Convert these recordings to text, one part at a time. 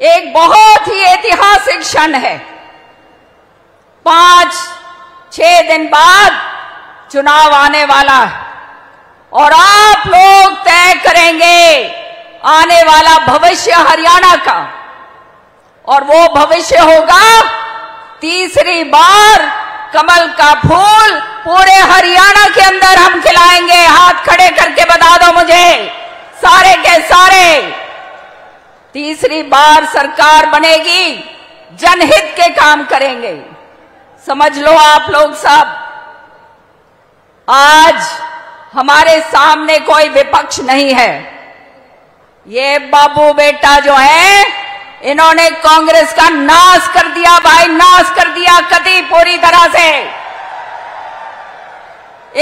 एक बहुत ही ऐतिहासिक क्षण है। 5-6 दिन बाद चुनाव आने वाला है और आप लोग तय करेंगे आने वाला भविष्य हरियाणा का, और वो भविष्य होगा तीसरी बार कमल का फूल पूरे हरियाणा के अंदर हम खिलाएंगे। हाथ खड़े करके बता दो मुझे, सारे के सारे तीसरी बार सरकार बनेगी, जनहित के काम करेंगे। समझ लो आप लोग सब, आज हमारे सामने कोई विपक्ष नहीं है। ये बाबू बेटा जो है, इन्होंने कांग्रेस का नाश कर दिया भाई, नाश कर दिया कति पूरी तरह से।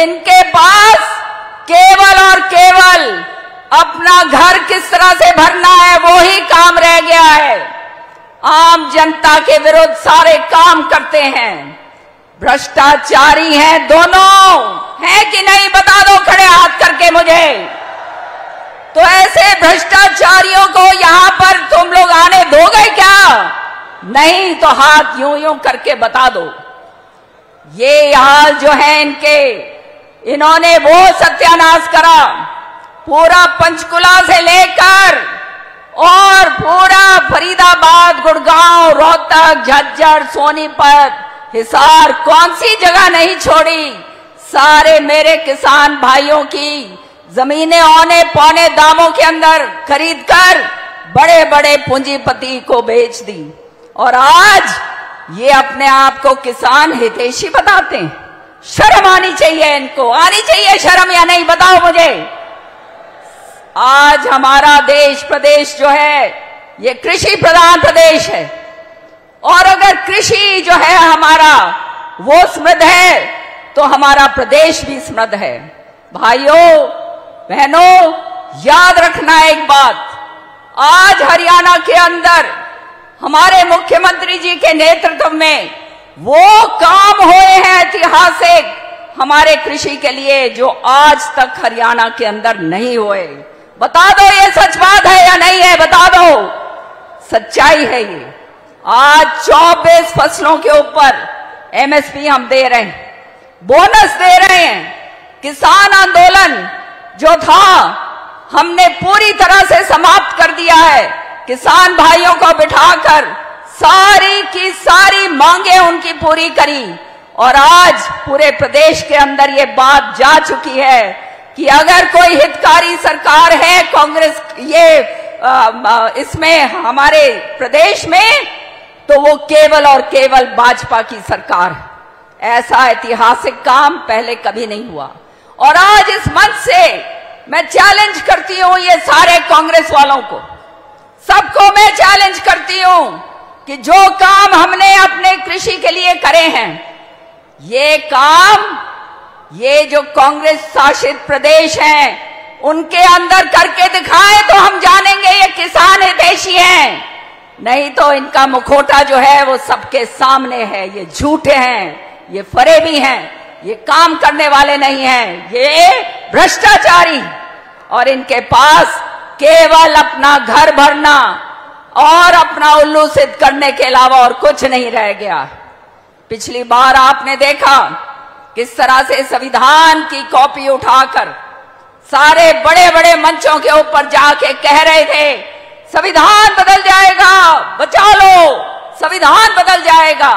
इनके पास केवल और केवल अपना घर किस तरह से भरना है वो ही काम रह गया है। आम जनता के विरुद्ध सारे काम करते हैं, भ्रष्टाचारी हैं दोनों, हैं कि नहीं बता दो खड़े हाथ करके मुझे। तो ऐसे भ्रष्टाचारियों को यहां पर तुम लोग आने दोगे क्या? नहीं तो हाथ यूं यूं करके बता दो। ये हाल जो है इनके, इन्होंने वो सत्यानाश करा, पूरा पंचकुला से लेकर और पूरा फरीदाबाद, गुड़गांव, रोहतक, झज्जर, सोनीपत, हिसार, कौन सी जगह नहीं छोड़ी। सारे मेरे किसान भाइयों की जमीनें औने पौने दामों के अंदर खरीदकर बड़े बड़े पूंजीपति को बेच दी, और आज ये अपने आप को किसान हितैषी बताते हैं। शर्म आनी चाहिए इनको, आनी चाहिए शर्म या नहीं बताओ मुझे। आज हमारा देश प्रदेश जो है ये कृषि प्रधान प्रदेश है, और अगर कृषि जो है हमारा वो समृद्ध है तो हमारा प्रदेश भी समृद्ध है। भाइयों बहनों, याद रखना एक बात, आज हरियाणा के अंदर हमारे मुख्यमंत्री जी के नेतृत्व में वो काम हुए हैं ऐतिहासिक हमारे कृषि के लिए जो आज तक हरियाणा के अंदर नहीं हुए। बता दो ये सच बात है या नहीं है, बता दो, सच्चाई है ये। आज 24 फसलों के ऊपर एमएसपी हम दे रहे हैं, बोनस दे रहे हैं। किसान आंदोलन जो था हमने पूरी तरह से समाप्त कर दिया है। किसान भाइयों को बिठाकर सारी की सारी मांगे उनकी पूरी करी, और आज पूरे प्रदेश के अंदर ये बात जा चुकी है कि अगर कोई हितकारी सरकार है कांग्रेस इसमें हमारे प्रदेश में, तो वो केवल और केवल भाजपा की सरकार है। ऐसा ऐतिहासिक काम पहले कभी नहीं हुआ, और आज इस मंच से मैं चैलेंज करती हूं ये सारे कांग्रेस वालों को, सबको मैं चैलेंज करती हूं कि जो काम हमने अपने कृषि के लिए करे हैं, ये काम ये जो कांग्रेस शासित प्रदेश हैं उनके अंदर करके दिखाएं तो हम जानेंगे ये किसान हितैषी हैं। नहीं तो इनका मुखौटा जो है वो सबके सामने है, ये झूठे हैं, ये फरेबी हैं, ये काम करने वाले नहीं हैं, ये भ्रष्टाचारी, और इनके पास केवल अपना घर भरना और अपना उल्लू सिद्ध करने के अलावा और कुछ नहीं रह गया। पिछली बार आपने देखा किस तरह से संविधान की कॉपी उठाकर सारे बड़े बड़े मंचों के ऊपर जाके कह रहे थे संविधान बदल जाएगा, बचा लो, संविधान बदल जाएगा।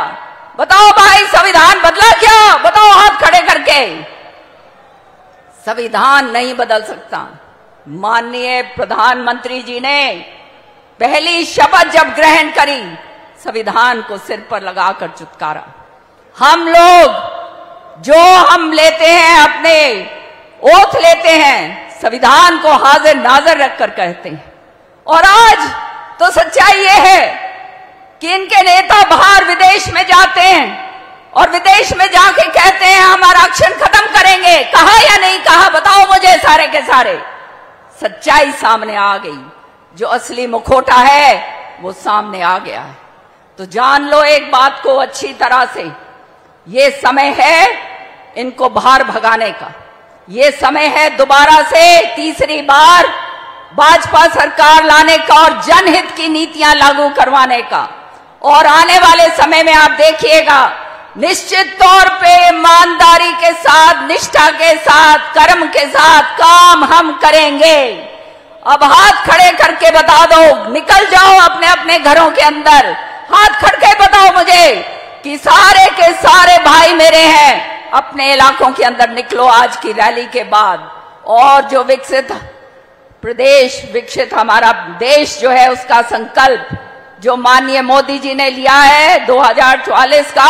बताओ भाई संविधान बदला क्या? बताओ हाथ खड़े करके। संविधान नहीं बदल सकता। माननीय प्रधानमंत्री जी ने पहली शपथ जब ग्रहण करी, संविधान को सिर पर लगाकर चुटकारा। हम लोग जो हम लेते हैं, अपने ओथ लेते हैं, संविधान को हाजिर नाजिर रखकर कहते हैं। और आज तो सच्चाई ये है कि इनके नेता बाहर विदेश में जाते हैं और विदेश में जाके कहते हैं हम आरक्षण खत्म करेंगे। कहा या नहीं कहा? बताओ मुझे सारे के सारे। सच्चाई सामने आ गई, जो असली मुखौटा है वो सामने आ गया है। तो जान लो एक बात को अच्छी तरह से, ये समय है इनको बाहर भगाने का। ये समय है दोबारा से तीसरी बार भाजपा सरकार लाने का और जनहित की नीतियां लागू करवाने का। और आने वाले समय में आप देखिएगा, निश्चित तौर पे ईमानदारी के साथ, निष्ठा के साथ, कर्म के साथ काम हम करेंगे। अब हाथ खड़े करके बता दो, निकल जाओ अपने अपने घरों के अंदर, हाथ खड़के बताओ मुझे कि सारे के सारे भाई मेरे हैं, अपने इलाकों के अंदर निकलो आज की रैली के बाद। और जो विकसित प्रदेश, विकसित हमारा देश जो है, उसका संकल्प जो माननीय मोदी जी ने लिया है 2044 का,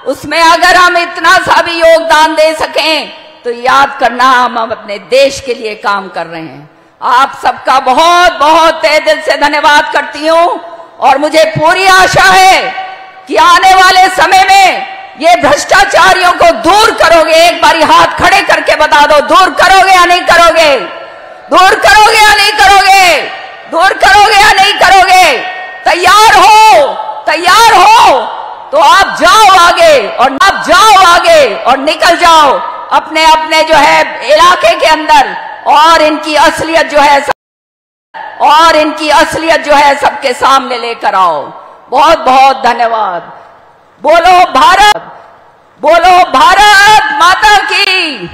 उसमें अगर हम इतना सा भी योगदान दे सकें तो याद करना हम अपने देश के लिए काम कर रहे हैं। आप सबका बहुत बहुत तहे दिल से धन्यवाद करती हूं और मुझे पूरी आशा है कि आने वाले समय में ये भ्रष्टाचारियों को दूर करोगे। एक बारी हाथ खड़े करके बता दो, दूर करोगे या नहीं करोगे? दूर करोगे या नहीं करोगे? दूर करोगे या नहीं करोगे? तैयार हो? तैयार हो तो आप जाओ आगे, और आप जाओ आगे और निकल जाओ अपने अपने जो है इलाके के अंदर, और इनकी असलियत जो है सबके सामने लेकर आओ। बहुत बहुत धन्यवाद। बोलो भारत माता की।